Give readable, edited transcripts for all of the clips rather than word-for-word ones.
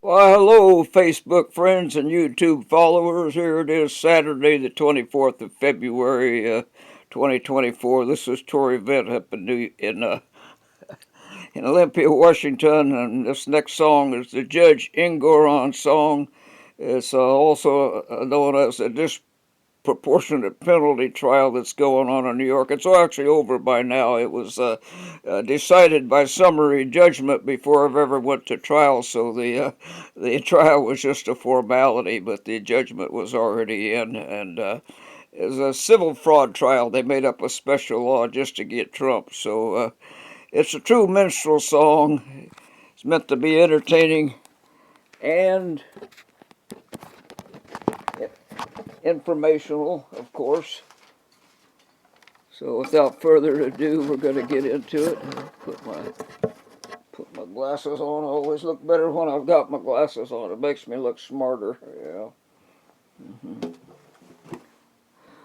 Well, hello, Facebook friends and YouTube followers. Here it is, Saturday, the 24th of February, 2024. This is Torrey Vent up in Olympia, Washington, and this next song is the Judge Engoron song. It's also known as a disproportionate penalty trial that's going on in New York. It's actually over by now. It was decided by summary judgment before it ever went to trial, so the trial was just a formality, but the judgment was already in, and it was a civil fraud trial. They made up a special law just to get Trump, so it's a true minstrel song. It's meant to be entertaining and informational, of course. So without further ado, we're going to get into it. Put my glasses on. I always look better when I've got my glasses on. It makes me look smarter. Yeah.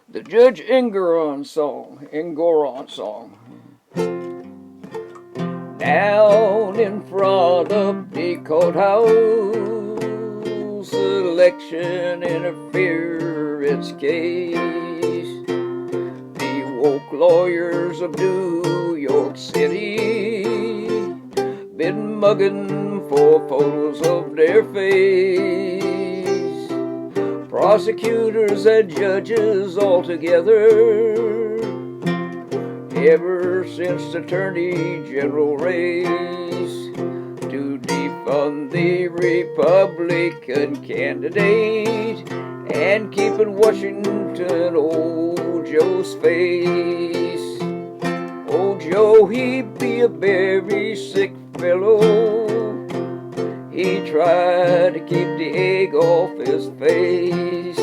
The Judge Engoron song. Down in front of the courthouse, election interference case. The woke lawyers of New York City been mugging for photos of their face. Prosecutors and judges all together ever since the Attorney General race to defund the Republican candidate and keep in Washington old Joe's face. Old Joe, he be a very sick fellow. He tried to keep the egg off his face.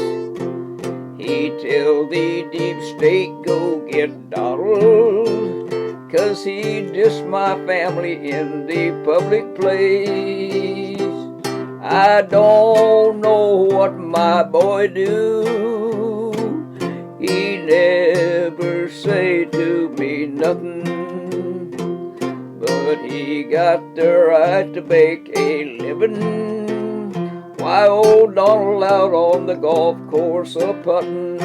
He tell the deep state go get Donald, 'cause he dissed my family in the public place. I don't know what my boy do. He never say to me nothing, but he got the right to make a living. Why, old Donald out on the golf course a-puttin'.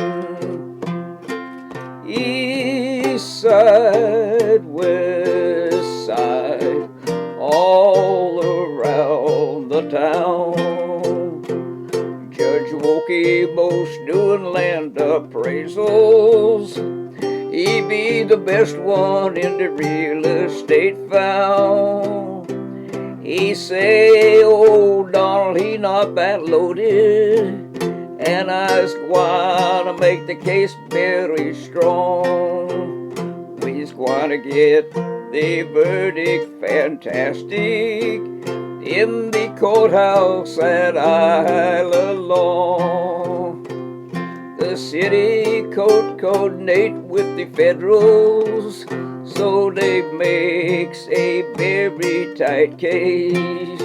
East side, west side, all around the town. Judge Wokey most doing land appraisals. He be the best one in the real estate found. He say, old Donald, he not that loaded, and I's gonna make the case very strong. We's gonna get the verdict fantastic in the courthouse at Island Law. The city coordinate with the federals, so they makes a very tight case.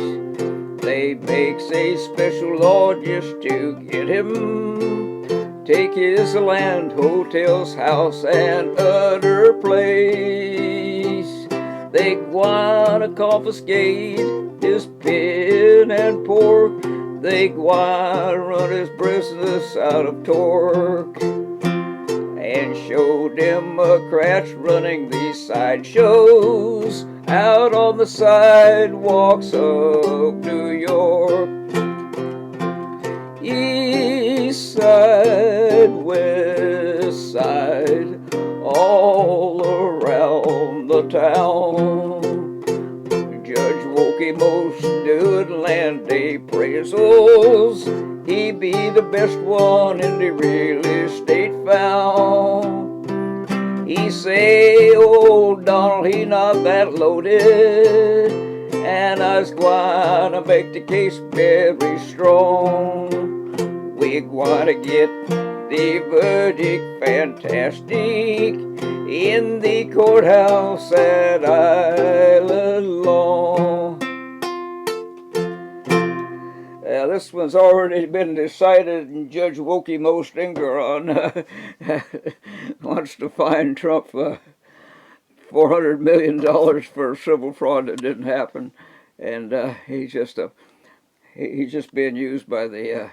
They makes a special law just to get him. Take his land, hotels, house, and other place. They wanna confiscate his pin and pork. They wanna run his business out of torque and show Democrats running these sideshows out on the sidewalks of New York. East side, west side, all around the town. Judge Wokey most doing land appraisals. He be the best one in the real estate found. He say, old Donald, he not that loaded, and I's gonna make the case very strong. We gonna get the verdict fantastic in the courthouse at Island Law. This one's already been decided, and Judge Wokey most Engoron wants to fine Trump $400 million for civil fraud that didn't happen. And he's just he's just being used by the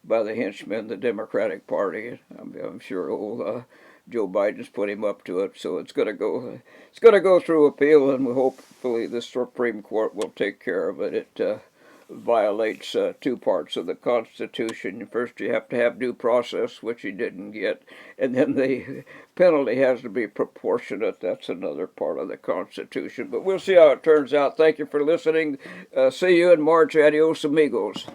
henchmen, the Democratic Party. I'm sure old Joe Biden's put him up to it, so it's going to go. It's going to go through appeal, and hopefully the Supreme Court will take care of it. It violates two parts of the Constitution. First, you have to have due process, which he didn't get, and then the penalty has to be proportionate. That's another part of the Constitution. But we'll see how it turns out. Thank you for listening. See you in March. Adios, amigos.